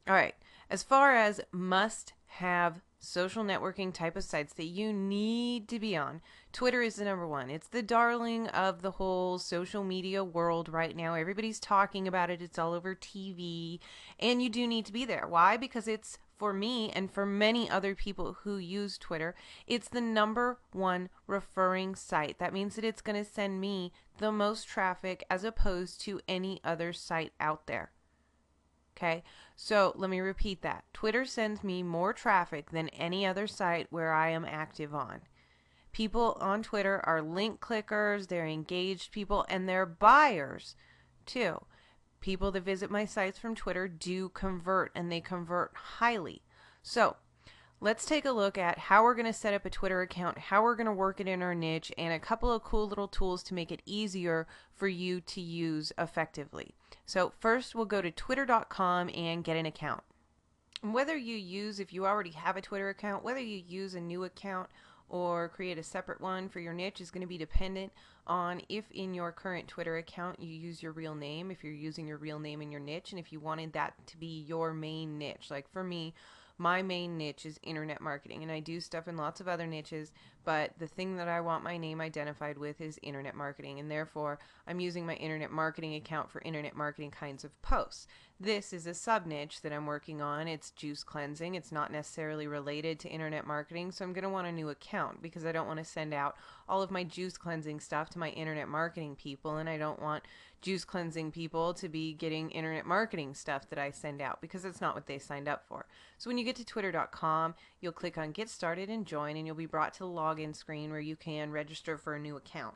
All right. As far as must have social networking type of sites that you need to be on, Twitter is the number one. It's the darling of the whole social media world right now. Everybody's talking about it, it's all over TV, and you do need to be there. Why? Because it's for me and for many other people who use Twitter, it's the number one referring site. That means that it's going to send me the most traffic as opposed to any other site out there. Okay, so let me repeat that. Twitter sends me more traffic than any other site where I am active on. People on Twitter are link clickers, they're engaged people, and they're buyers too. People that visit my sites from Twitter do convert, and they convert highly. So let's take a look at how we're going to set up a Twitter account, how we're going to work it in our niche, and a couple of cool little tools to make it easier for you to use effectively. So first we'll go to twitter.com and get an account. Whether you use, if you already have a Twitter account, whether you use a new account or create a separate one for your niche is going to be dependent on if in your current Twitter account you use your real name, if you're using your real name in your niche, and if you wanted that to be your main niche. Like for me, my main niche is internet marketing, and I do stuff in lots of other niches, but the thing that I want my name identified with is internet marketing, and therefore I'm using my internet marketing account for internet marketing kinds of posts. This is a sub niche that I'm working on. It's juice cleansing. It's not necessarily related to internet marketing, so I'm going to want a new account because I don't want to send out all of my juice cleansing stuff to my internet marketing people, and I don't want juice cleansing people to be getting internet marketing stuff that I send out because that's not what they signed up for. So when you get to twitter.com, you'll click on Get Started and Join, and you'll be brought to the login screen where you can register for a new account.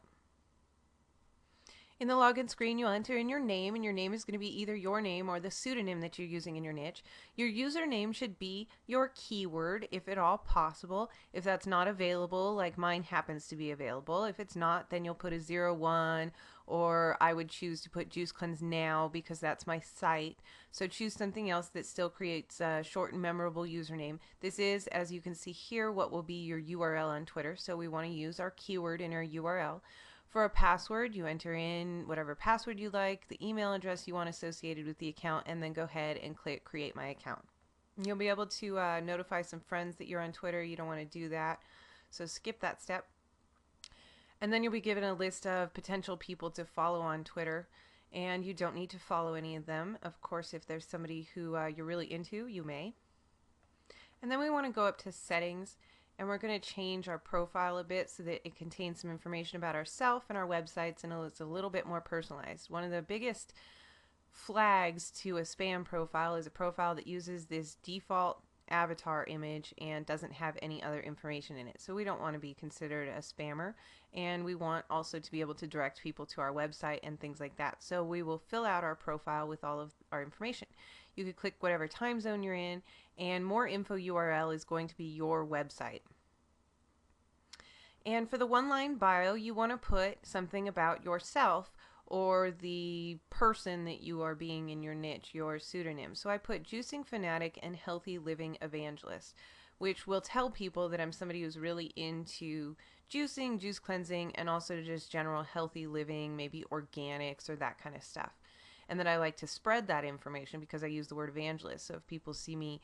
In the login screen, you'll enter in your name, and your name is going to be either your name or the pseudonym that you're using in your niche. Your username should be your keyword, if at all possible. If that's not available, like mine happens to be available, if it's not, then you'll put a 01, or I would choose to put Juice Cleanse Now because that's my site. So choose something else that still creates a short and memorable username. This is, as you can see here, what will be your URL on Twitter. So we want to use our keyword in our URL. For a password, you enter in whatever password you like, the email address you want associated with the account, and then go ahead and click Create My Account. You'll be able to notify some friends that you're on Twitter. You don't want to do that, so skip that step. And then you'll be given a list of potential people to follow on Twitter, and you don't need to follow any of them. Of course, if there's somebody who you're really into, you may. And then we want to go up to Settings, and we're going to change our profile a bit so that it contains some information about ourselves and our websites, and it's a little bit more personalized. One of the biggest flags to a spam profile is a profile that uses this default avatar image and doesn't have any other information in it. So we don't want to be considered a spammer, and we want also to be able to direct people to our website and things like that. So we will fill out our profile with all of our information. You could click whatever time zone you're in, and more info URL is going to be your website. And for the one-line bio, you want to put something about yourself or the person that you are being in your niche, your pseudonym. So I put Juicing Fanatic and Healthy Living Evangelist, which will tell people that I'm somebody who's really into juicing, juice cleansing, and also just general healthy living, maybe organics or that kind of stuff. And that I like to spread that information because I use the word evangelist. So if people see me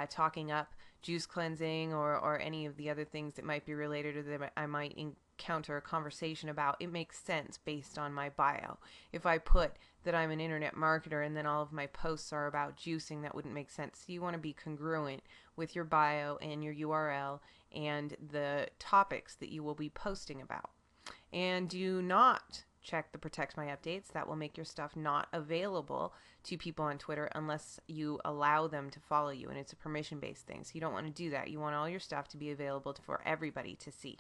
talking up juice cleansing or any of the other things that might be related or that I might encounter a conversation about, it makes sense based on my bio. If I put that I'm an internet marketer and then all of my posts are about juicing, that wouldn't make sense. So you want to be congruent with your bio and your URL and the topics that you will be posting about. And do not check the Protect My Updates. That will make your stuff not available to people on Twitter unless you allow them to follow you, and it's a permission-based thing. So you don't want to do that. You want all your stuff to be available for everybody to see.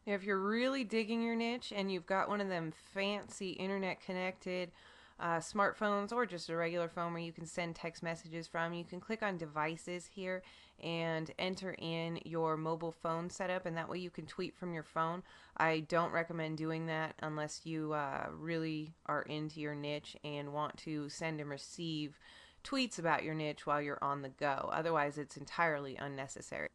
Now, if you're really digging your niche and you've got one of them fancy internet-connected smartphones or just a regular phone where you can send text messages from, you can click on Devices here and enter in your mobile phone setup, and that way you can tweet from your phone. I don't recommend doing that unless you really are into your niche and want to send and receive tweets about your niche while you're on the go. Otherwise, it's entirely unnecessary.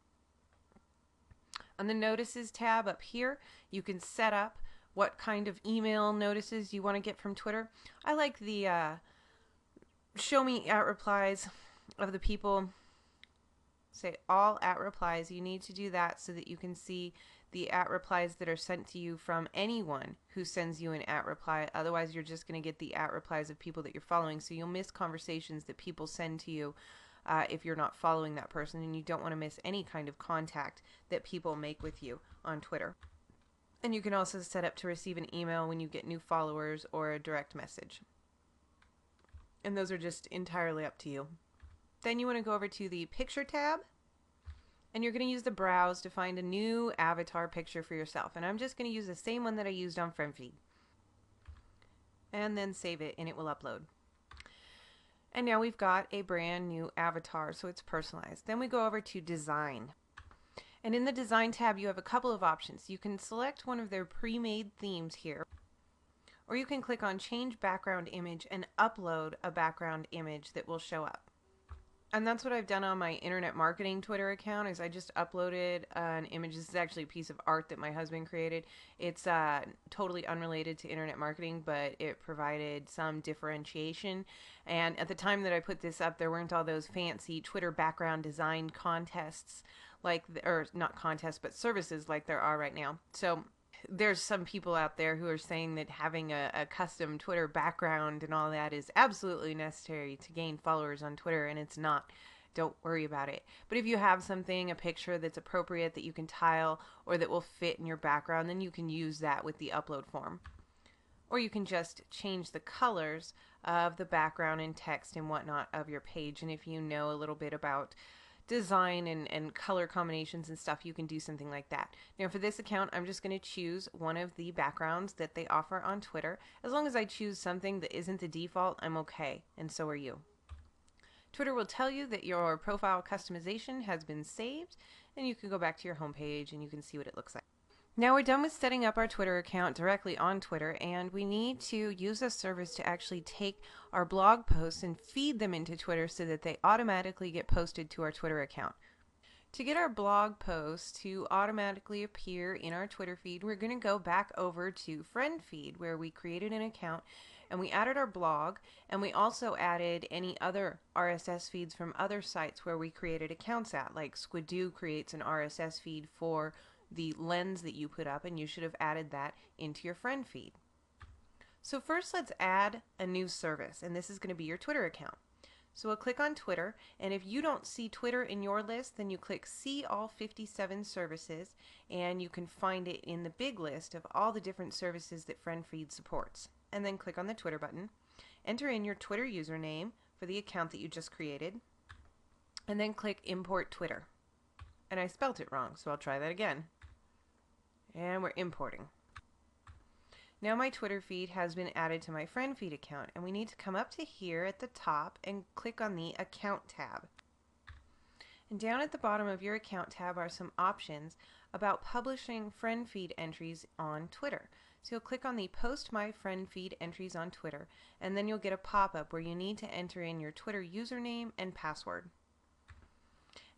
On the Notices tab up here, you can set up what kind of email notices you want to get from Twitter. I like the show me at replies. of the people, say all @ replies. You need to do that so that you can see the @ replies that are sent to you from anyone who sends you an @ reply. Otherwise, you're just going to get the @ replies of people that you're following. So you'll miss conversations that people send to you if you're not following that person, and you don't want to miss any kind of contact that people make with you on Twitter. And you can also set up to receive an email when you get new followers or a direct message. And those are just entirely up to you. Then you want to go over to the picture tab, and you're going to use the browse to find a new avatar picture for yourself. And I'm just going to use the same one that I used on FriendFeed. And then save it, and it will upload. And now we've got a brand new avatar, so it's personalized. Then we go over to design. And in the design tab, you have a couple of options. You can select one of their pre-made themes here, or you can click on change background image and upload a background image that will show up. And that's what I've done on my internet marketing Twitter account, is I just uploaded an image. This is actually a piece of art that my husband created. It's totally unrelated to internet marketing, but it provided some differentiation. And at the time that I put this up, there weren't all those fancy Twitter background design contests, or not contests, but services like there are right now. So there's some people out there who are saying that having a custom Twitter background and all that is absolutely necessary to gain followers on Twitter, and it's not. Don't worry about it. But if you have something, a picture that's appropriate that you can tile or that will fit in your background, then you can use that with the upload form. Or you can just change the colors of the background and text and whatnot of your page. And if you know a little bit about design and color combinations and stuff, you can do something like that. Now for this account, I'm just going to choose one of the backgrounds that they offer on Twitter. As long as I choose something that isn't the default, I'm okay, and so are you. Twitter will tell you that your profile customization has been saved, and you can go back to your home page and you can see what it looks like. Now we're done with setting up our Twitter account directly on Twitter, and we need to use a service to actually take our blog posts and feed them into Twitter so that they automatically get posted to our Twitter account. To get our blog posts to automatically appear in our Twitter feed, we're going to go back over to FriendFeed, where we created an account and we added our blog, and we also added any other RSS feeds from other sites where we created accounts at, like Squidoo creates an RSS feed for the lens that you put up, and you should have added that into your friend feed. So first, let's add a new service, and this is going to be your Twitter account. So we'll click on Twitter, and if you don't see Twitter in your list, then you click See All 57 Services, and you can find it in the big list of all the different services that FriendFeed supports. And then click on the Twitter button, enter in your Twitter username for the account that you just created, and then click Import Twitter. And I spelt it wrong, so I'll try that again. And we're importing. Now my Twitter feed has been added to my friend feed account, and we need to come up to here at the top and click on the account tab. And down at the bottom of your account tab are some options about publishing friend feed entries on Twitter. So you'll click on the Post My Friend Feed Entries on Twitter, and then you'll get a pop-up where you need to enter in your Twitter username and password.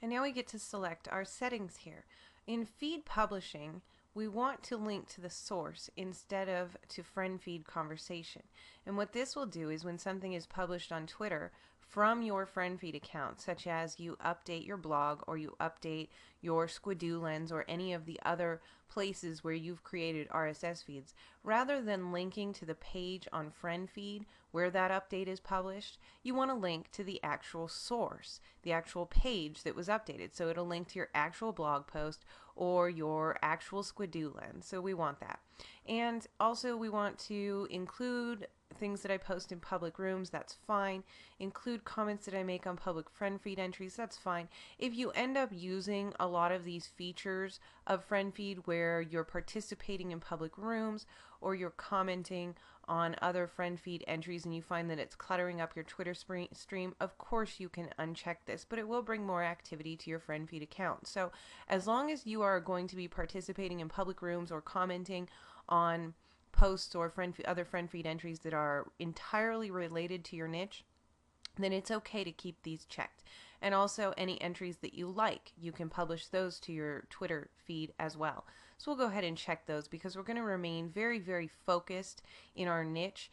And now we get to select our settings here. In feed publishing, we want to link to the source instead of to friend feed conversation. And what this will do is when something is published on Twitter from your friend feed account, such as you update your blog or you update your Squidoo lens or any of the other places where you've created RSS feeds, rather than linking to the page on friend feed where that update is published, you want to link to the actual source, the actual page that was updated. So it'll link to your actual blog post or your actual Squidoo lens. So we want that. And also we want to include things that I post in public rooms, that's fine. Include comments that I make on public friend feed entries, that's fine. If you end up using a lot of these features of friend feed where you're participating in public rooms or you're commenting on other friend feed entries and you find that it's cluttering up your Twitter stream, of course you can uncheck this, but it will bring more activity to your friend feed account. So as long as you are going to be participating in public rooms or commenting on posts or other friend feed entries that are entirely related to your niche, then it's okay to keep these checked. And also any entries that you like, you can publish those to your Twitter feed as well. So we'll go ahead and check those because we're going to remain very, very focused in our niche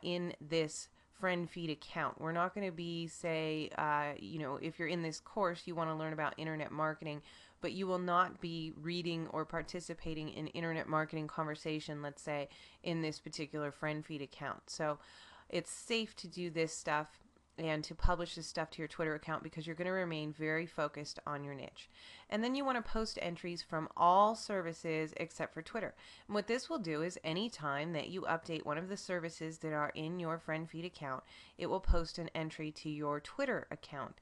in this friend feed account. We're not going to be, say, if you're in this course, you want to learn about internet marketing, but you will not be reading or participating in internet marketing conversation, let's say, in this particular friend feed account. So it's safe to do this stuff and to publish this stuff to your Twitter account because you're going to remain very focused on your niche. And then you want to post entries from all services except for Twitter. And what this will do is anytime that you update one of the services that are in your friend feed account, it will post an entry to your Twitter account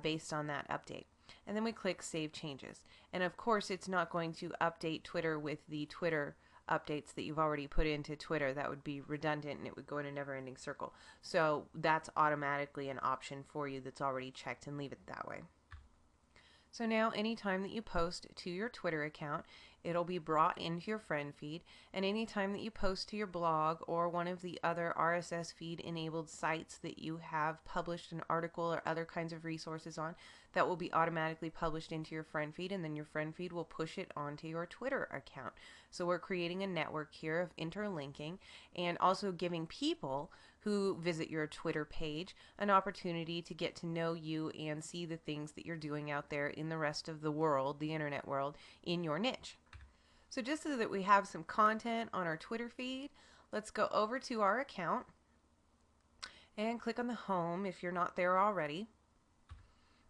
based on that update. And then we click Save Changes. And of course, it's not going to update Twitter with the Twitter updates that you've already put into Twitter. That would be redundant and it would go in a never-ending circle. So that's automatically an option for you that's already checked, and leave it that way. So now anytime that you post to your Twitter account, it'll be brought into your friend feed, and anytime that you post to your blog or one of the other RSS feed enabled sites that you have published an article or other kinds of resources on, that will be automatically published into your friend feed, and then your friend feed will push it onto your Twitter account. So we're creating a network here of interlinking and also giving people who visit your Twitter page an opportunity to get to know you and see the things that you're doing out there in the rest of the world, the internet world, in your niche. So just so that we have some content on our Twitter feed, let's go over to our account and click on the home if you're not there already,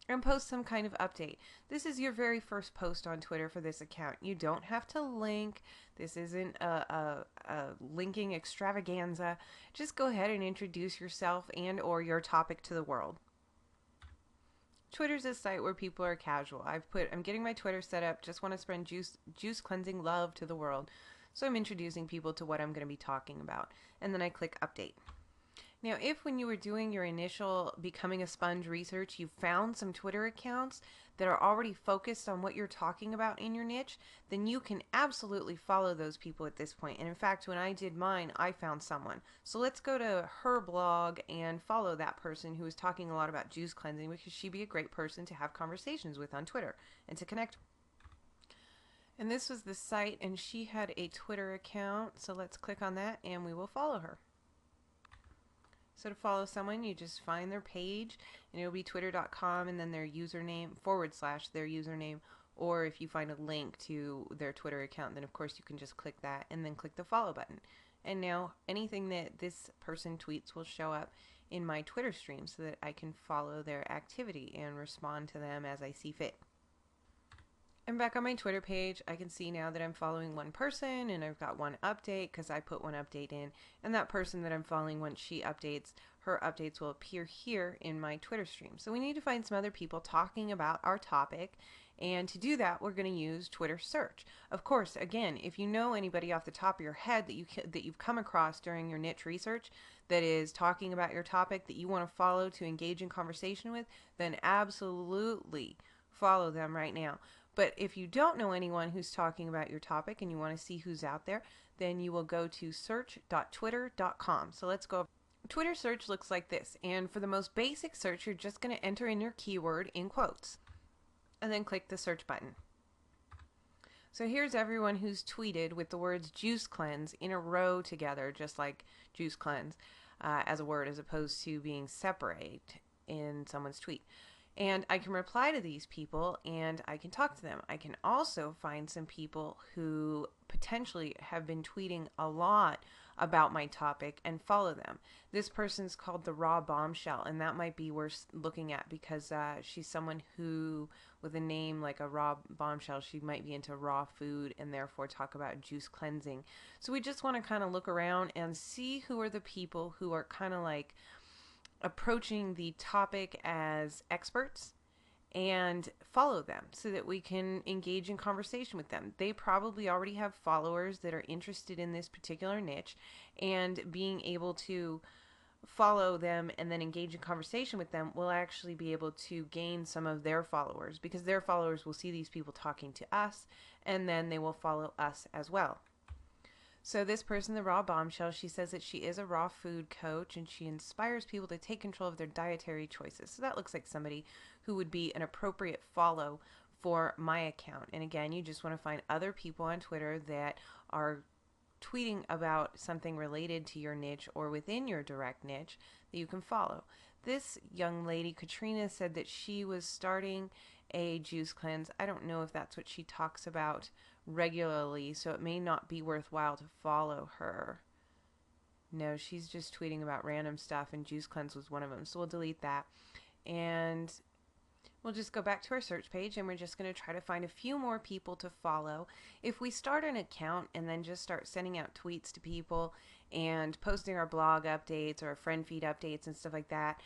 and post some kind of update. This is your very first post on Twitter for this account. You don't have to link. This isn't a linking extravaganza. Just go ahead and introduce yourself and or your topic to the world. Twitter's a site where people are casual. I'm getting my Twitter set up, just want to spread juice cleansing love to the world. So I'm introducing people to what I'm going to be talking about. And then I click update. Now, if when you were doing your initial becoming a sponge research, you found some Twitter accounts that are already focused on what you're talking about in your niche, then you can absolutely follow those people at this point. And in fact, when I did mine, I found someone. So let's go to her blog and follow that person who is talking a lot about juice cleansing, because she'd be a great person to have conversations with on Twitter and to connect. And this was the site, and she had a Twitter account. So let's click on that and we will follow her. So to follow someone, you just find their page, and it'll be twitter.com and then their username / their username, or if you find a link to their Twitter account, then of course you can just click that and then click the follow button. And now anything that this person tweets will show up in my Twitter stream so that I can follow their activity and respond to them as I see fit. I'm back on my Twitter page. I can see now that I'm following one person and I've got one update because I put one update in, and that person that I'm following, once she updates, her updates will appear here in my Twitter stream. So we need to find some other people talking about our topic, and to do that we're going to use Twitter search. Of course, again, if you know anybody off the top of your head that you've come across during your niche research that is talking about your topic that you want to follow to engage in conversation with, then absolutely follow them right now. But if you don't know anyone who's talking about your topic and you want to see who's out there, then you will go to search.twitter.com. So let's go. Twitter search looks like this. And for the most basic search, you're just going to enter in your keyword in quotes and then click the search button. So here's everyone who's tweeted with the words juice cleanse in a row together, just like juice cleanse as a word, as opposed to being separate in someone's tweet. And I can reply to these people and I can talk to them. I can also find some people who potentially have been tweeting a lot about my topic and follow them. This person's called the Raw Bombshell, and that might be worth looking at because she's someone who, with a name like a Raw Bombshell, she might be into raw food and therefore talk about juice cleansing. So we just want to kind of look around and see who are the people who are kind of like approaching the topic as experts and follow them so that we can engage in conversation with them. They probably already have followers that are interested in this particular niche, and being able to follow them and then engage in conversation with them will actually be able to gain some of their followers, because their followers will see these people talking to us and then they will follow us as well. So this person, the Raw Bombshell, she says that she is a raw food coach and she inspires people to take control of their dietary choices. So that looks like somebody who would be an appropriate follow for my account. And again, you just want to find other people on Twitter that are tweeting about something related to your niche or within your direct niche that you can follow. This young lady, Katrina, said that she was starting a juice cleanse. I don't know if that's what she talks about regularly, so it may not be worthwhile to follow her. No, she's just tweeting about random stuff, and juice cleanse was one of them. So we'll delete that. And we'll just go back to our search page, and we're just going to try to find a few more people to follow. If we start an account and then just start sending out tweets to people and posting our blog updates or our friend feed updates and stuff like that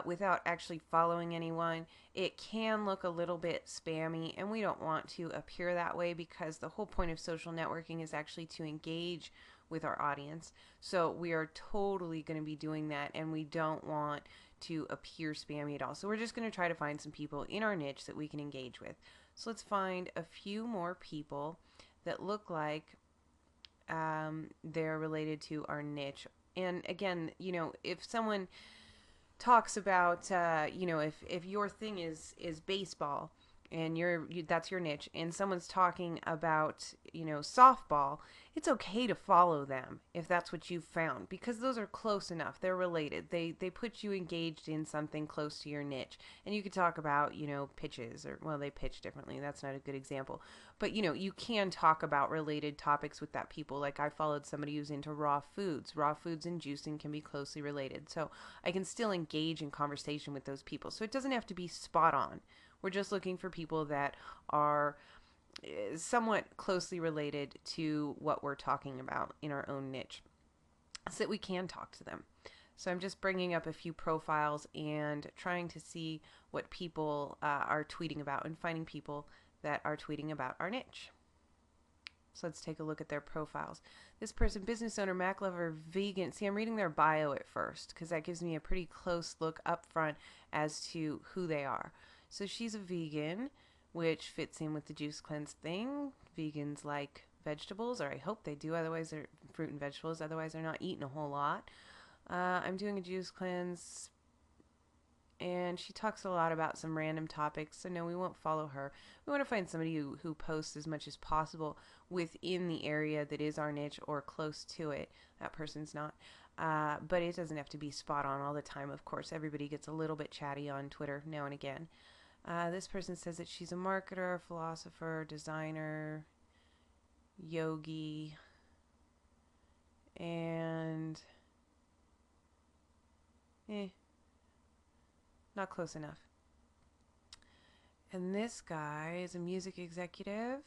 without actually following anyone, it can look a little bit spammy, and we don't want to appear that way because the whole point of social networking is actually to engage with our audience. So we are totally going to be doing that, and we don't want to appear spammy at all. So we're just going to try to find some people in our niche that we can engage with. So let's find a few more people that look like they're related to our niche. And again, if someone talks about, if your thing is baseball and that's your niche, and someone's talking about, softball, it's okay to follow them if that's what you've found, because those are close enough. They're related. They put you engaged in something close to your niche. And you could talk about, pitches, or, well, they pitch differently. That's not a good example. But, you can talk about related topics with that people. Like I followed somebody who's into raw foods. Raw foods and juicing can be closely related. So I can still engage in conversation with those people. So it doesn't have to be spot on. We're just looking for people that are somewhat closely related to what we're talking about in our own niche so that we can talk to them. So I'm just bringing up a few profiles and trying to see what people are tweeting about and finding people that are tweeting about our niche. So let's take a look at their profiles. This person, business owner, Mac lover, vegan. See, I'm reading their bio at first because that gives me a pretty close look up front as to who they are. So she's a vegan, which fits in with the juice cleanse thing. Vegans like vegetables, or I hope they do. Otherwise, they're fruit and vegetables. Otherwise, they're not eating a whole lot. I'm doing a juice cleanse, and she talks a lot about some random topics. So no, we won't follow her. We want to find somebody who posts as much as possible within the area that is our niche or close to it. That person's not. But it doesn't have to be spot on all the time. Of course, everybody gets a little bit chatty on Twitter now and again. This person says that she's a marketer, philosopher, designer, yogi, and not close enough. And this guy is a music executive,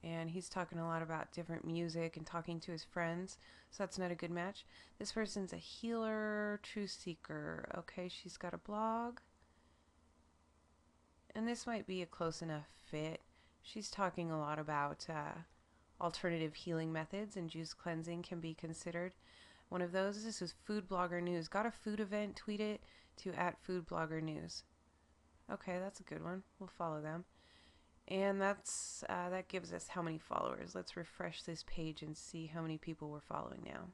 and he's talking a lot about different music and talking to his friends, so that's not a good match. This person's a healer, truth seeker. Okay, she's got a blog. And this might be a close enough fit. She's talking a lot about alternative healing methods, and juice cleansing can be considered one of those. This is Food Blogger News. Got a food event? Tweet it to @foodbloggernews. Okay, that's a good one. We'll follow them. And that's that gives us how many followers. Let's refresh this page and see how many people we're following now.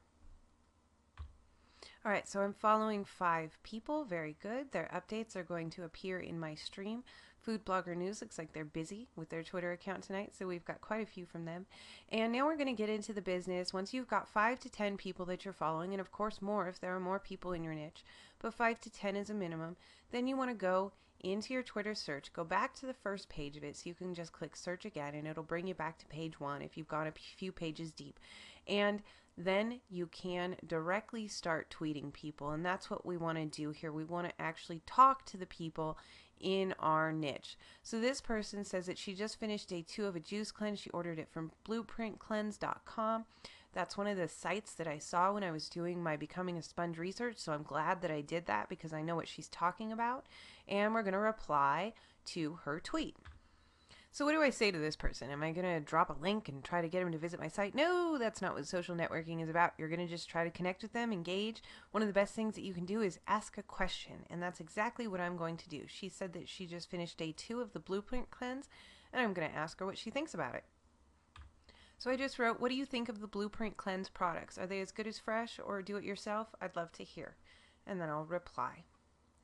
All right, so I'm following 5 people. Very good. Their updates are going to appear in my stream. Food Blogger News looks like they're busy with their Twitter account tonight, so we've got quite a few from them. And now we're going to get into the business. Once you've got 5 to 10 people that you're following, and of course more if there are more people in your niche, but 5 to 10 is a minimum, then you want to go into your Twitter search, go back to the first page of it, so you can just click search again, and it'll bring you back to page 1 if you've gone a few pages deep. And then you can directly start tweeting people, and that's what we want to do here. We want to actually talk to the people in our niche. So this person says that she just finished day 2 of a juice cleanse. She ordered it from blueprintcleanse.com. That's one of the sites that I saw when I was doing my Becoming a Sponge research, so I'm glad that I did that because I know what she's talking about. And we're going to reply to her tweet. So what do I say to this person? Am I going to drop a link and try to get them to visit my site? No, that's not what social networking is about. You're going to just try to connect with them, engage. One of the best things that you can do is ask a question, and that's exactly what I'm going to do. She said that she just finished day 2 of the Blueprint Cleanse, and I'm going to ask her what she thinks about it. So I just wrote, what do you think of the Blueprint Cleanse products? Are they as good as fresh or do it yourself? I'd love to hear. And then I'll reply.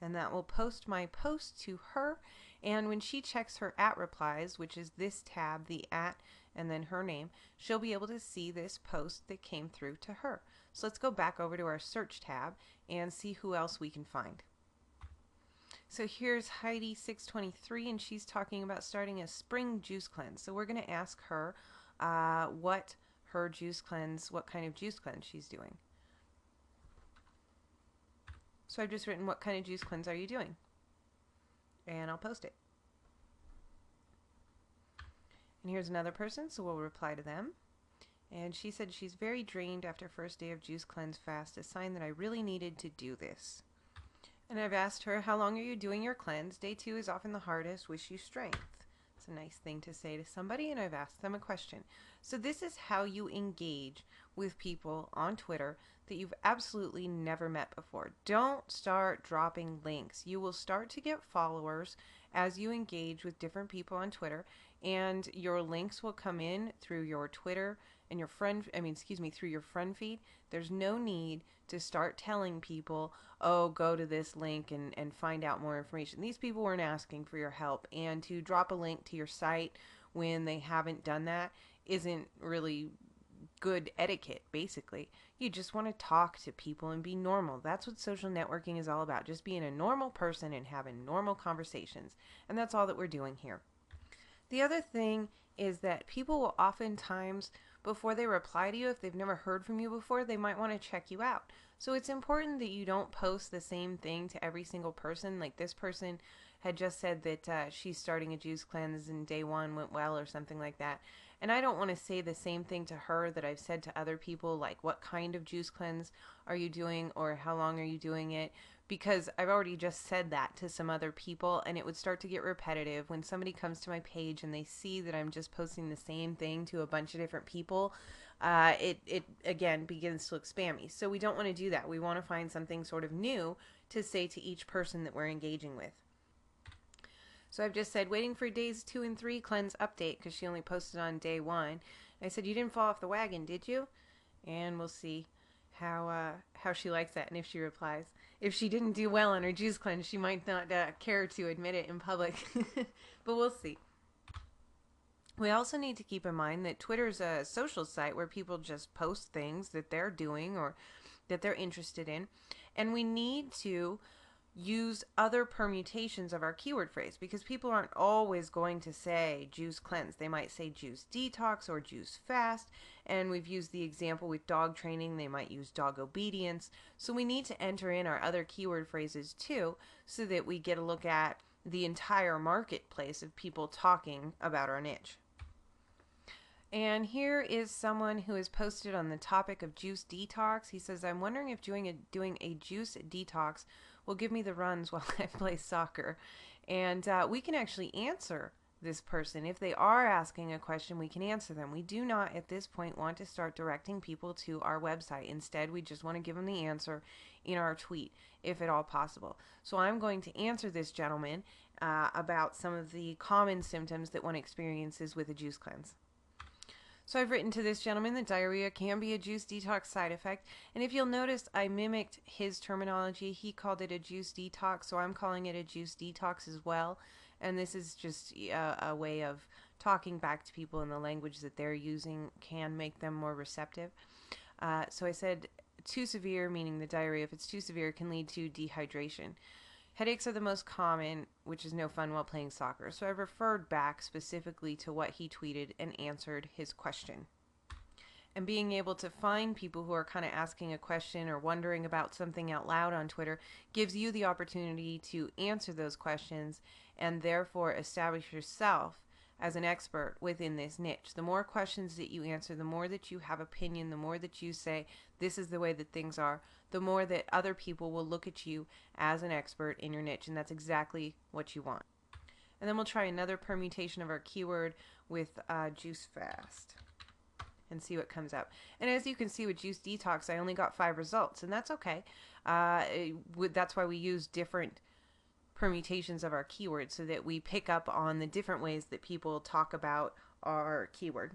And that will post my post to her. And when she checks her @ replies, which is this tab, the @ and then her name, she'll be able to see this post that came through to her. So let's go back over to our search tab and see who else we can find. So here's Heidi623, and she's talking about starting a spring juice cleanse. So we're going to ask her what kind of juice cleanse she's doing. So I've just written, what kind of juice cleanse are you doing? And I'll post it. And here's another person, so we'll reply to them. And she said she's very drained after first day of juice cleanse fast, a sign that I really needed to do this. And I've asked her, how long are you doing your cleanse? Day 2 is often the hardest. Wish you strength. It's a nice thing to say to somebody, and I've asked them a question. So this is how you engage with people on Twitter that you've absolutely never met before. Don't start dropping links. You will start to get followers as you engage with different people on Twitter, and your links will come in through your Twitter and through your friend feed. There's no need to start telling people, oh, go to this link and find out more information. These people weren't asking for your help, and to drop a link to your site when they haven't done that isn't really good etiquette, basically. You just want to talk to people and be normal. That's what social networking is all about, just being a normal person and having normal conversations. And that's all that we're doing here. The other thing is that people will oftentimes, before they reply to you, if they've never heard from you before, they might want to check you out. So it's important that you don't post the same thing to every single person. Like this person had just said that she's starting a juice cleanse and day 1 went well or something like that. And I don't want to say the same thing to her that I've said to other people, like what kind of juice cleanse are you doing or how long are you doing it? Because I've already just said that to some other people, and it would start to get repetitive. When somebody comes to my page and they see that I'm just posting the same thing to a bunch of different people, it again begins to look spammy. So we don't want to do that. We want to find something sort of new to say to each person that we're engaging with. So I've just said, waiting for days 2 and 3 cleanse update, because she only posted on day 1. And I said, you didn't fall off the wagon, did you? And we'll see how she likes that and if she replies. If she didn't do well on her juice cleanse, she might not care to admit it in public. But we'll see. We also need to keep in mind that Twitter's a social site where people just post things that they're doing or that they're interested in. And we need to use other permutations of our keyword phrase, because people aren't always going to say juice cleanse. They might say juice detox or juice fast, and we've used the example with dog training. They might use dog obedience. So we need to enter in our other keyword phrases too, so that we get a look at the entire marketplace of people talking about our niche. And here is someone who has posted on the topic of juice detox. He says, I'm wondering if doing a juice detox will give me the runs while I play soccer. And we can actually answer this person. If they are asking a question, we can answer them. We do not at this point want to start directing people to our website. Instead, we just want to give them the answer in our tweet, if at all possible. So I'm going to answer this gentleman about some of the common symptoms that one experiences with a juice cleanse. So I've written to this gentleman that diarrhea can be a juice detox side effect. And if you'll notice, I mimicked his terminology. He called it a juice detox, so I'm calling it a juice detox as well. And this is just a way of talking back to people in the language that they're using can make them more receptive. So I said too severe, meaning the diarrhea, if it's too severe, can lead to dehydration. Headaches are the most common, which is no fun while playing soccer. So I referred back specifically to what he tweeted and answered his question. And being able to find people who are kind of asking a question or wondering about something out loud on Twitter gives you the opportunity to answer those questions and therefore establish yourself as an expert within this niche. The more questions that you answer, the more that you have opinion, the more that you say, this is the way that things are, the more that other people will look at you as an expert in your niche, and that's exactly what you want. And then we'll try another permutation of our keyword with juice fast and see what comes up. And as you can see with juice detox, I only got 5 results, and that's okay. That's why we use different permutations of our keyword, so that we pick up on the different ways that people talk about our keyword.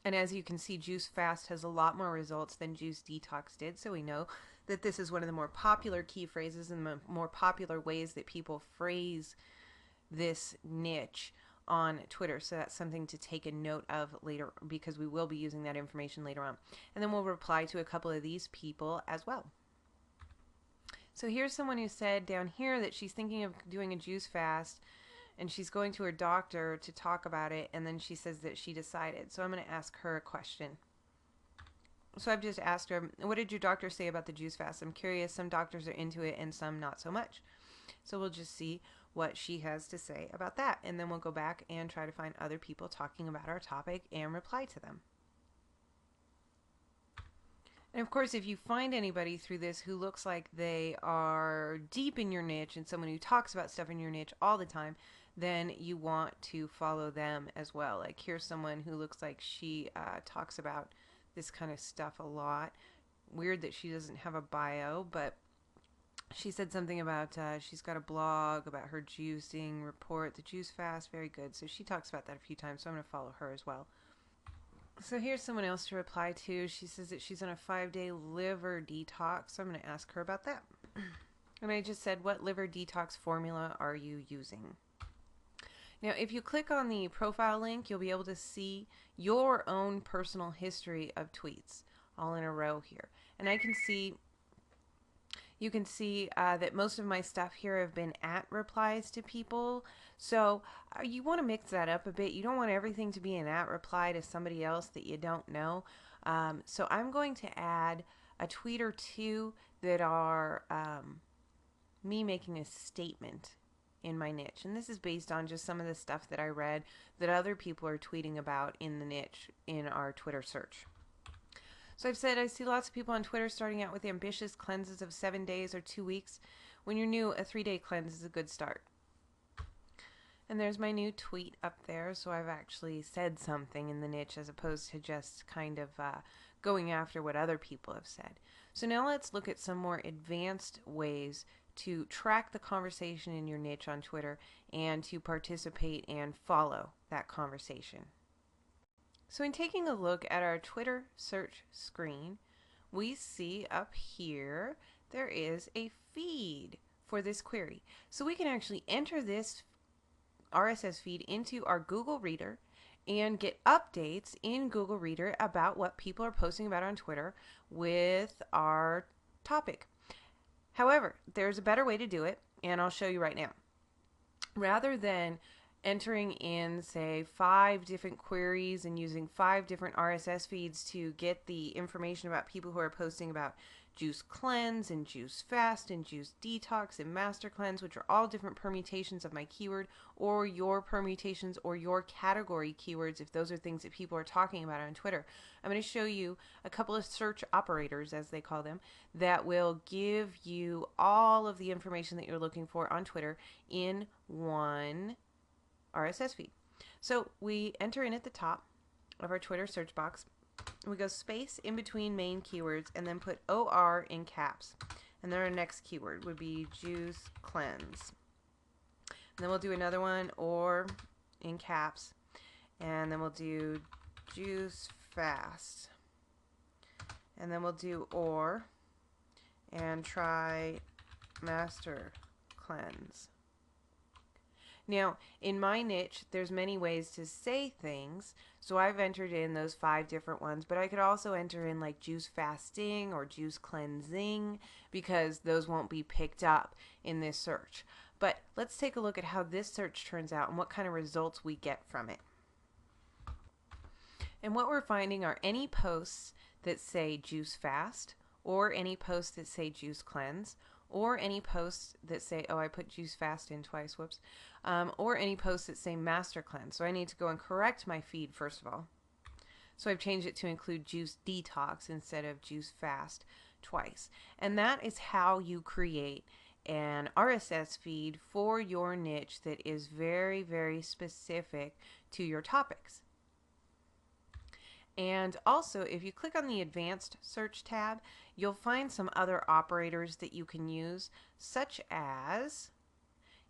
And as you can see, juice fast has a lot more results than juice detox did, so we know that this is one of the more popular key phrases and the more popular ways that people phrase this niche on Twitter. So that's something to take a note of later, because we will be using that information later on. And then we'll reply to a couple of these people as well. So here's someone who said down here that she's thinking of doing a juice fast, and she's going to her doctor to talk about it, and then she says that she decided. So I'm going to ask her a question. So I've just asked her, what did your doctor say about the juice fast? I'm curious. Some doctors are into it and some not so much. So we'll just see what she has to say about that. And then we'll go back and try to find other people talking about our topic and reply to them. And of course, if you find anybody through this who looks like they are deep in your niche and someone who talks about stuff in your niche all the time, then you want to follow them as well. Like here's someone who looks like she talks about this kind of stuff a lot. Weird that she doesn't have a bio, but she said something about she's got a blog about her juicing report, the juice fast, very good. So she talks about that a few times, so I'm going to follow her as well. So here's someone else to reply to. She says that she's on a 5-day liver detox, so I'm going to ask her about that. And I just said, what liver detox formula are you using? Now, if you click on the profile link, you'll be able to see your own personal history of tweets all in a row here. And I can see, you can see that most of my stuff here have been at replies to people. So you want to mix that up a bit. You don't want everything to be an at reply to somebody else that you don't know. So I'm going to add a tweet or two that are me making a statement in my niche. And this is based on just some of the stuff that I read that other people are tweeting about in the niche in our Twitter search. So I've said I see lots of people on Twitter starting out with ambitious cleanses of 7 days or 2 weeks. When you're new, a 3-day cleanse is a good start. And there's my new tweet up there. So I've actually said something in the niche as opposed to just kind of going after what other people have said. So now let's look at some more advanced ways to track the conversation in your niche on Twitter and to participate and follow that conversation. So in taking a look at our Twitter search screen, we see up here there is a feed for this query. So we can actually enter this RSS feed into our Google Reader and get updates in Google Reader about what people are posting about on Twitter with our topic. However, there's a better way to do it, and I'll show you right now. Rather than entering in, say, 5 different queries and using 5 different RSS feeds to get the information about people who are posting about juice cleanse and juice fast and juice detox and master cleanse, which are all different permutations of my keyword, or your permutations or your category keywords if those are things that people are talking about on Twitter. I'm going to show you a couple of search operators, as they call them, that will give you all of the information that you're looking for on Twitter in one RSS feed. So we enter in at the top of our Twitter search box. We go space in between main keywords and then put OR in caps. And then our next keyword would be juice cleanse. And then we'll do another one, or in caps. And then we'll do juice fast. And then we'll do or and try master cleanse. Now, in my niche, there's many ways to say things, so I've entered in those 5 different ones, but I could also enter in like juice fasting or juice cleansing, because those won't be picked up in this search. But let's take a look at how this search turns out and what kind of results we get from it. And what we're finding are any posts that say juice fast, or any posts that say juice cleanse, or any posts that say, oh, I put juice fast in twice, whoops, or any posts that say master cleanse. So I need to go and correct my feed first of all. So I've changed it to include juice detox instead of juice fast twice. And that is how you create an RSS feed for your niche that is very, very specific to your topics. And also, if you click on the advanced search tab, you'll find some other operators that you can use, such as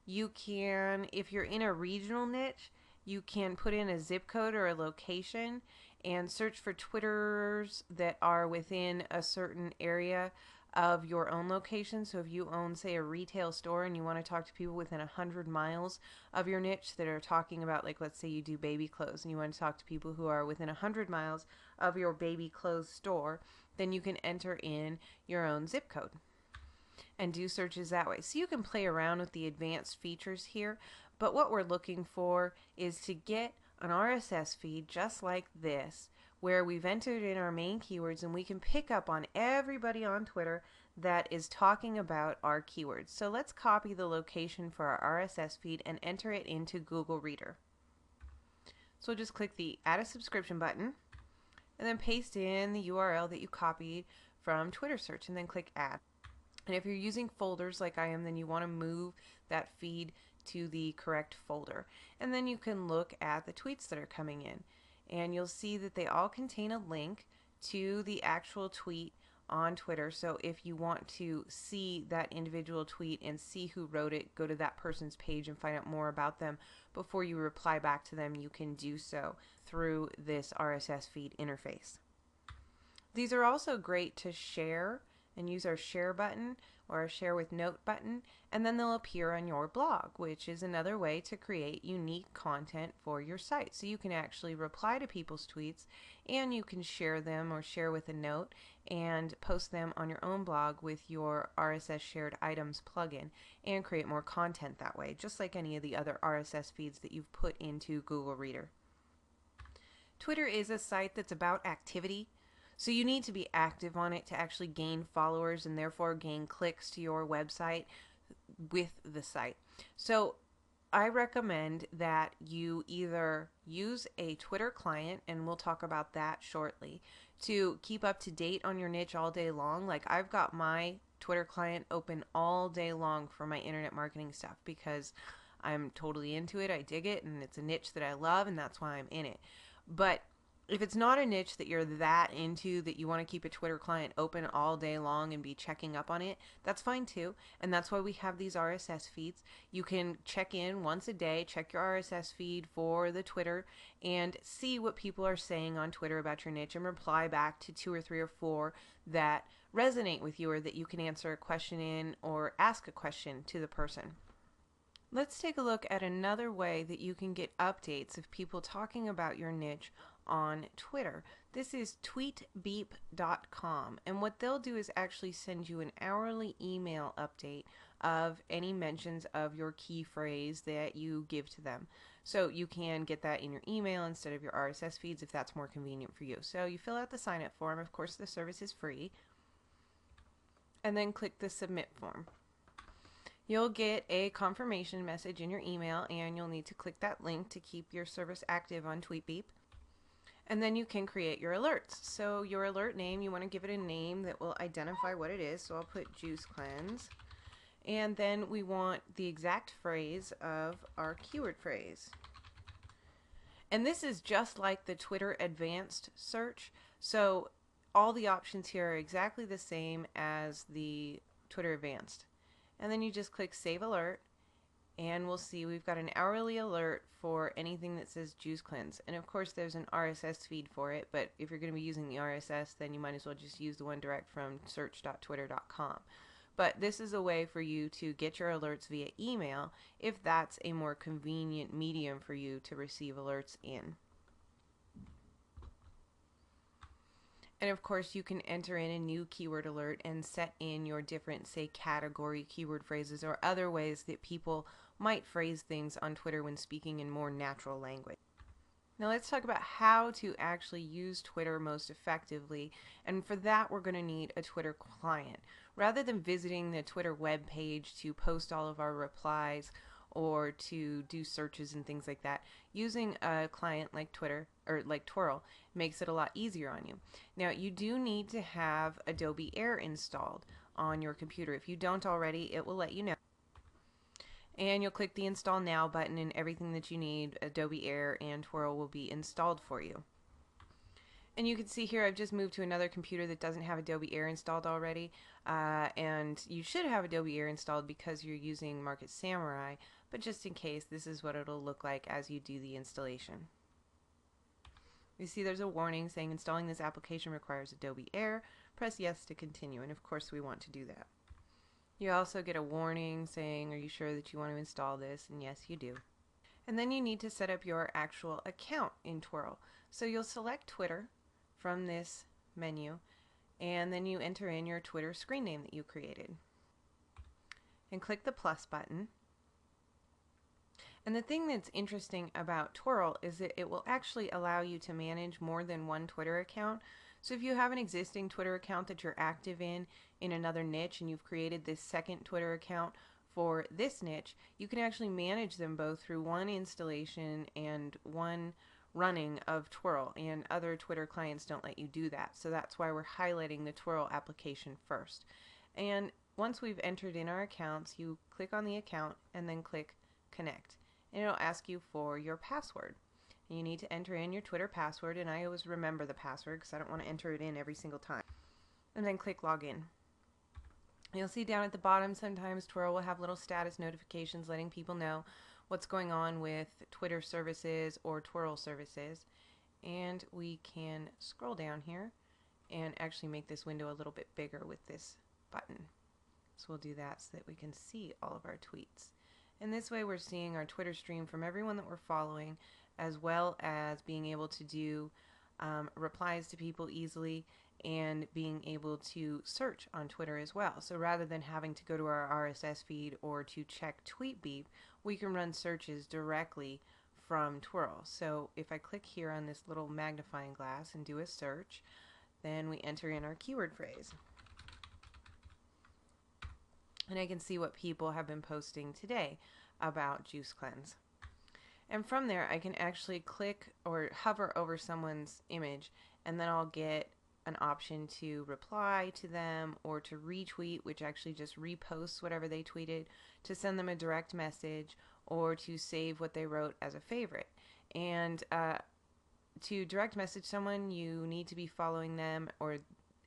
you can, if you're in a regional niche, you can put in a zip code or a location and search for Twitters that are within a certain area of your own location. So if you own, say, a retail store and you want to talk to people within 100 miles of your niche that are talking about, like, let's say you do baby clothes and you want to talk to people who are within 100 miles of your baby clothes store, then you can enter in your own zip code and do searches that way. So you can play around with the advanced features here, but what we're looking for is to get an RSS feed just like this, where we've entered in our main keywords and we can pick up on everybody on Twitter that is talking about our keywords. So let's copy the location for our RSS feed and enter it into Google Reader. So we'll just click the Add a Subscription button and then paste in the URL that you copied from Twitter search and then click Add. And if you're using folders like I am, then you want to move that feed to the correct folder. And then you can look at the tweets that are coming in. And you'll see that they all contain a link to the actual tweet on Twitter. So if you want to see that individual tweet and see who wrote it, go to that person's page and find out more about them before you reply back to them, you can do so through this RSS feed interface. These are also great to share and use our share button or our share with note button, and then they'll appear on your blog, which is another way to create unique content for your site. So you can actually reply to people's tweets and you can share them or share with a note and post them on your own blog with your RSS shared items plugin and create more content that way, just like any of the other RSS feeds that you've put into Google Reader. Twitter is a site that's about activity. So you need to be active on it to actually gain followers and therefore gain clicks to your website with the site. So I recommend that you either use a Twitter client, and we'll talk about that shortly, to keep up to date on your niche all day long. Like I've got my Twitter client open all day long for my internet marketing stuff because I'm totally into it. I dig it and it's a niche that I love and that's why I'm in it. But if it's not a niche that you're that into that you want to keep a Twitter client open all day long and be checking up on it, that's fine too. And that's why we have these RSS feeds. You can check in once a day, check your RSS feed for the Twitter and see what people are saying on Twitter about your niche and reply back to 2 or 3 or 4 that resonate with you or that you can answer a question in or ask a question to the person. Let's take a look at another way that you can get updates of people talking about your niche on Twitter. This is tweetbeep.com, and what they'll do is actually send you an hourly email update of any mentions of your key phrase that you give to them. So you can get that in your email instead of your RSS feeds if that's more convenient for you. So you fill out the sign up form. Of course, the service is free. And then click the submit form. You'll get a confirmation message in your email, and you'll need to click that link to keep your service active on TweetBeep. And then you can create your alerts. So your alert name, you want to give it a name that will identify what it is. So I'll put juice cleanse. And then we want the exact phrase of our keyword phrase. And this is just like the Twitter advanced search. So all the options here are exactly the same as the Twitter advanced. And then you just click save alert. And we'll see we've got an hourly alert for anything that says juice cleanse. And of course there's an RSS feed for it, but if you're going to be using the RSS, then you might as well just use the one direct from search.twitter.com. But this is a way for you to get your alerts via email if that's a more convenient medium for you to receive alerts in. And of course you can enter in a new keyword alert and set in your different, say, category keyword phrases or other ways that people might phrase things on Twitter when speaking in more natural language. Now let's talk about how to actually use Twitter most effectively, and for that we're going to need a Twitter client. Rather than visiting the Twitter web page to post all of our replies or to do searches and things like that, using a client like Twitter or like Twirl makes it a lot easier on you. Now you do need to have Adobe Air installed on your computer. If you don't already, it will let you know. And you'll click the Install Now button and everything that you need, Adobe Air and Twirl, will be installed for you. And you can see here I've just moved to another computer that doesn't have Adobe Air installed already. And you should have Adobe Air installed because you're using Market Samurai, but just in case, this is what it'll look like as you do the installation. You see there's a warning saying installing this application requires Adobe Air. press yes to continue, and of course we want to do that. You also get a warning saying, are you sure that you want to install this? And yes, you do. And then you need to set up your actual account in Twirl. So you'll select Twitter from this menu, and then you enter in your Twitter screen name that you created. And click the plus button. And the thing that's interesting about Twirl is that it will actually allow you to manage more than one Twitter account. So if you have an existing Twitter account that you're active in another niche, and you've created this second Twitter account for this niche, you can actually manage them both through one installation and one running of Twirl, and other Twitter clients don't let you do that. So that's why we're highlighting the Twirl application first. And once we've entered in our accounts, you click on the account and then click connect. And it'll ask you for your password. You need to enter in your Twitter password, and I always remember the password because I don't want to enter it in every single time. And then click login. You'll see down at the bottom sometimes Twirl will have little status notifications letting people know what's going on with Twitter services or Twirl services. And we can scroll down here and actually make this window a little bit bigger with this button. So we'll do that so that we can see all of our tweets. And this way we're seeing our Twitter stream from everyone that we're following, as well as being able to do replies to people easily, and being able to search on Twitter as well. So rather than having to go to our RSS feed or to check TweetBeep, we can run searches directly from Twirl. So if I click here on this little magnifying glass and do a search, then we enter in our keyword phrase. And I can see what people have been posting today about Juice Cleanse. And from there, I can actually click or hover over someone's image, and then I'll get an option to reply to them, or to retweet, which actually just reposts whatever they tweeted, to send them a direct message, or to save what they wrote as a favorite. And to direct message someone, you need to be following them,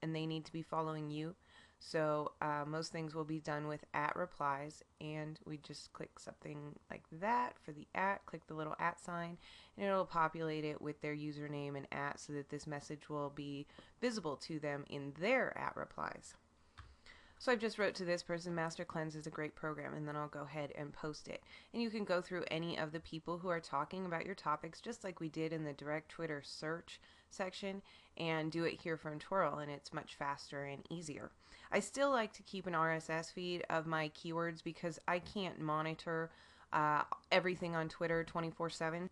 and they need to be following you. So most things will be done with @replies, and we just click something like that for the @ click the little @ sign, and it'll populate it with their username and @ so that this message will be visible to them in their @replies. So I've just wrote to this person, Master Cleanse is a great program, and then I'll go ahead and post it. And you can go through any of the people who are talking about your topics, just like we did in the direct Twitter search section, and do it here from Twirl, and it's much faster and easier. I still like to keep an RSS feed of my keywords because I can't monitor everything on Twitter 24/7.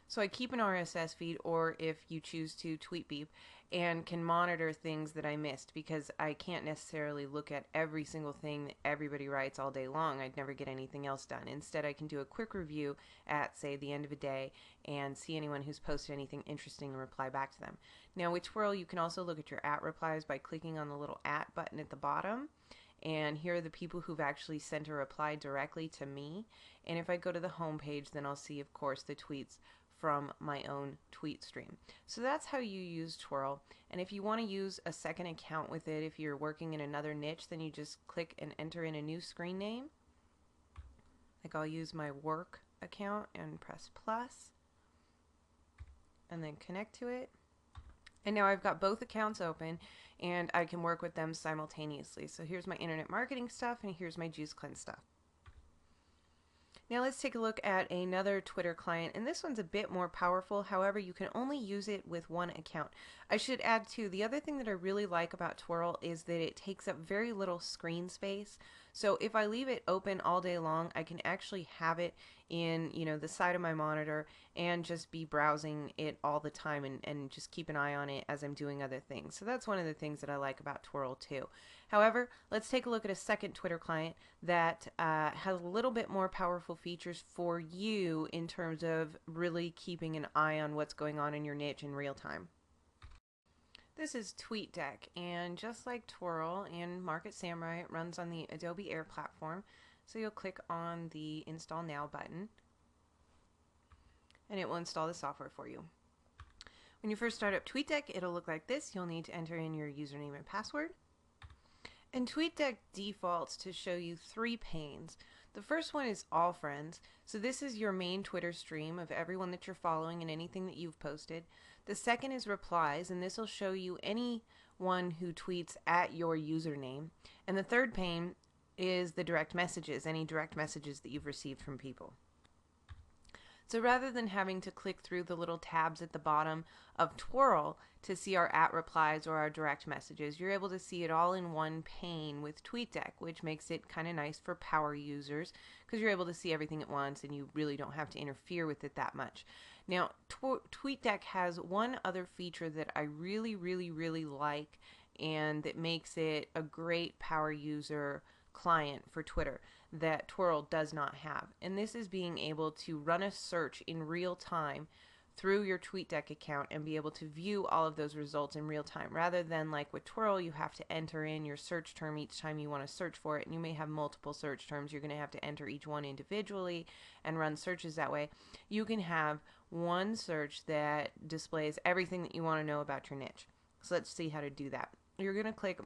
So I keep an RSS feed, or if you choose to, TweetBeep, and can monitor things that I missed, because I can't necessarily look at every single thing that everybody writes all day long. I'd never get anything else done. Instead, I can do a quick review at, say, the end of a day and see anyone who's posted anything interesting and reply back to them. Now, with Twirl, you can also look at your @replies by clicking on the little @ button at the bottom. And here are the people who've actually sent a reply directly to me. And if I go to the home page, then I'll see, of course, the tweets from my own tweet stream. So that's how you use Twirl. And if you want to use a second account with it, if you're working in another niche, then you just click and enter in a new screen name. Like I'll use my work account and press plus, and then connect to it. And now I've got both accounts open, and I can work with them simultaneously. So here's my internet marketing stuff, and here's my Juice Cleanse stuff. Now let's take a look at another Twitter client, and this one's a bit more powerful. However, you can only use it with one account. I should add too, the other thing that I really like about Twirl is that it takes up very little screen space. So if I leave it open all day long, I can actually have it in, the side of my monitor and just be browsing it all the time, and just keep an eye on it as I'm doing other things. So that's one of the things that I like about Twirl too. However, let's take a look at a second Twitter client that has a little bit more powerful features for you in terms of really keeping an eye on what's going on in your niche in real time. This is TweetDeck, and just like Twirl and Market Samurai, it runs on the Adobe Air platform. So you'll click on the Install Now button, and it will install the software for you. When you first start up TweetDeck, it'll look like this. You'll need to enter in your username and password. And TweetDeck defaults to show you 3 panes. The first one is All Friends. So this is your main Twitter stream of everyone that you're following and anything that you've posted. The second is replies, and this will show you anyone who tweets at your username. And the third pane is the direct messages, any direct messages that you've received from people. So rather than having to click through the little tabs at the bottom of Twirl to see our at replies or our direct messages, you're able to see it all in one pane with TweetDeck, which makes it kind of nice for power users because you're able to see everything at once and you really don't have to interfere with it that much. Now, TweetDeck has one other feature that I really like, and that makes it a great power user client for Twitter that Twirl does not have. And this is being able to run a search in real time through your TweetDeck account and be able to view all of those results in real time, rather than like with Twirl, you have to enter in your search term each time you want to search for it, and you may have multiple search terms. You're going to have to enter each one individually and run searches that way. You can have one search that displays everything that you want to know about your niche. So let's see how to do that. You're going to click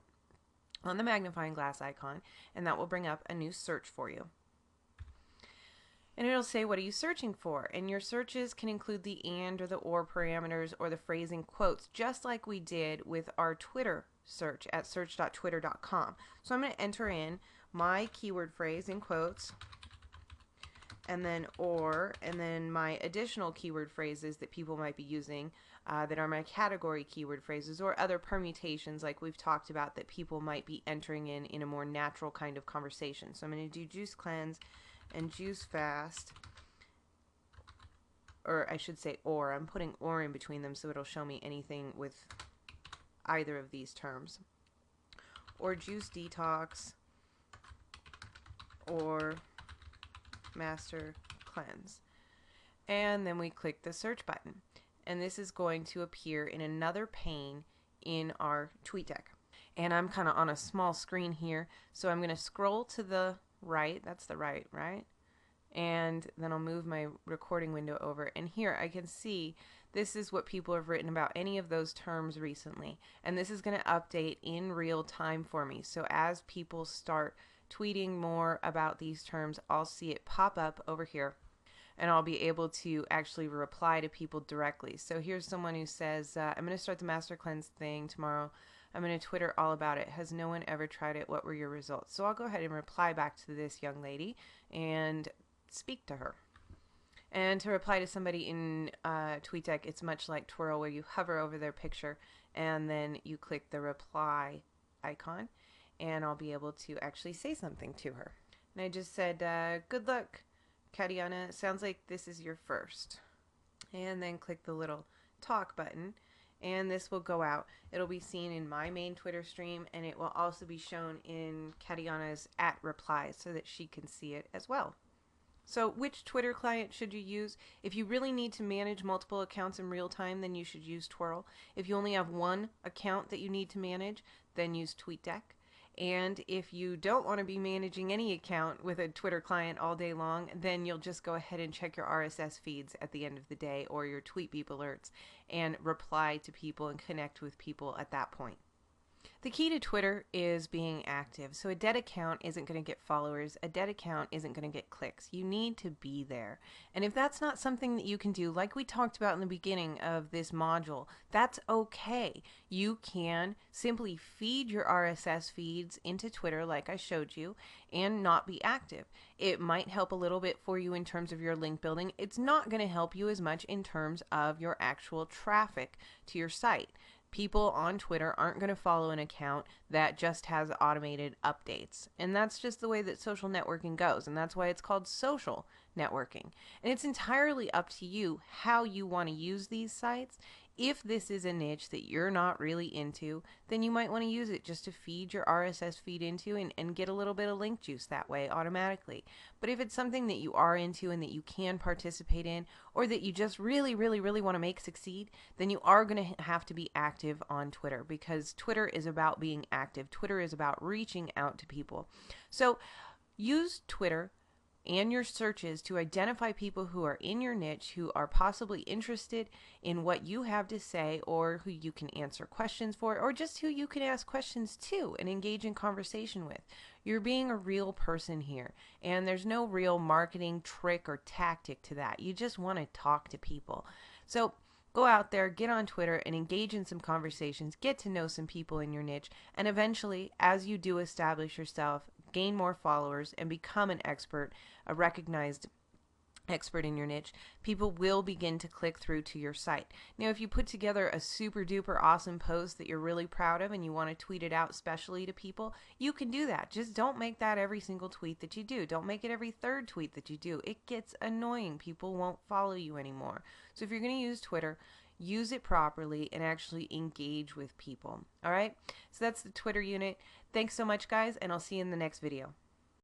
on the magnifying glass icon, and that will bring up a new search for you. And it'll say, what are you searching for? And your searches can include the and or the or parameters or the phrasing quotes, just like we did with our Twitter search at search.twitter.com. So I'm going to enter in my keyword phrase in quotes, and then or, and then my additional keyword phrases that people might be using that are my category keyword phrases, or other permutations like we've talked about that people might be entering in a more natural kind of conversation. So I'm going to do juice cleanse and juice fast, or I should say or. I'm putting or in between them so it'll show me anything with either of these terms. Or juice detox, or master cleanse. And then we click the search button. And this is going to appear in another pane in our TweetDeck. And I'm kind of on a small screen here, so I'm going to scroll to the right. That's the right? And then I'll move my recording window over. And here I can see this is what people have written about any of those terms recently. And this is going to update in real time for me. So as people start tweeting more about these terms, I'll see it pop up over here, and I'll be able to actually reply to people directly. So here's someone who says, I'm going to start the master cleanse thing tomorrow. I'm going to Twitter all about it. Has no one ever tried it? What were your results? So I'll go ahead and reply back to this young lady and speak to her. And to reply to somebody in TweetDeck, it's much like Twirl, where you hover over their picture and then you click the reply icon, and I'll be able to actually say something to her. And I just said, good luck, Katiana. Sounds like this is your first. And then click the little talk button, and this will go out. It'll be seen in my main Twitter stream, and it will also be shown in Katiana's at replies so that she can see it as well. So which Twitter client should you use? If you really need to manage multiple accounts in real time, then you should use Twirl. If you only have one account that you need to manage, then use TweetDeck. And if you don't want to be managing any account with a Twitter client all day long, then you'll just go ahead and check your RSS feeds at the end of the day, or your TweetBeep alerts, and reply to people and connect with people at that point. The key to Twitter is being active. So a dead account isn't going to get followers. A dead account isn't going to get clicks. You need to be there. And if that's not something that you can do, like we talked about in the beginning of this module, that's okay. You can simply feed your RSS feeds into Twitter like I showed you and not be active. It might help a little bit for you in terms of your link building. It's not going to help you as much in terms of your actual traffic to your site. People on Twitter aren't going to follow an account that just has automated updates. And that's just the way that social networking goes. And that's why it's called social networking. And it's entirely up to you how you want to use these sites. If this is a niche that you're not really into, then you might want to use it just to feed your RSS feed into and get a little bit of link juice that way automatically. But if it's something that you are into and that you can participate in, or that you just really want to make succeed, then you are going to have to be active on Twitter, because Twitter is about being active. Twitter is about reaching out to people. So use Twitter and your searches to identify people who are in your niche, who are possibly interested in what you have to say, or who you can answer questions for, or just who you can ask questions to and engage in conversation with. You're being a real person here, and there's no real marketing trick or tactic to that. You just want to talk to people. So Go out there, get on Twitter, and engage in some conversations. Get to know some people in your niche. And eventually, as you do establish yourself, gain more followers, and become an expert, a recognized expert in your niche, people will begin to click through to your site. Now, if you put together a super duper awesome post that you're really proud of and you want to tweet it out specially to people, you can do that. Just don't make that every single tweet that you do. Don't make it every third tweet that you do. It gets annoying. People won't follow you anymore. So if you're going to use Twitter, use it properly and actually engage with people. All right? So that's the Twitter unit. Thanks so much, guys, and I'll see you in the next video.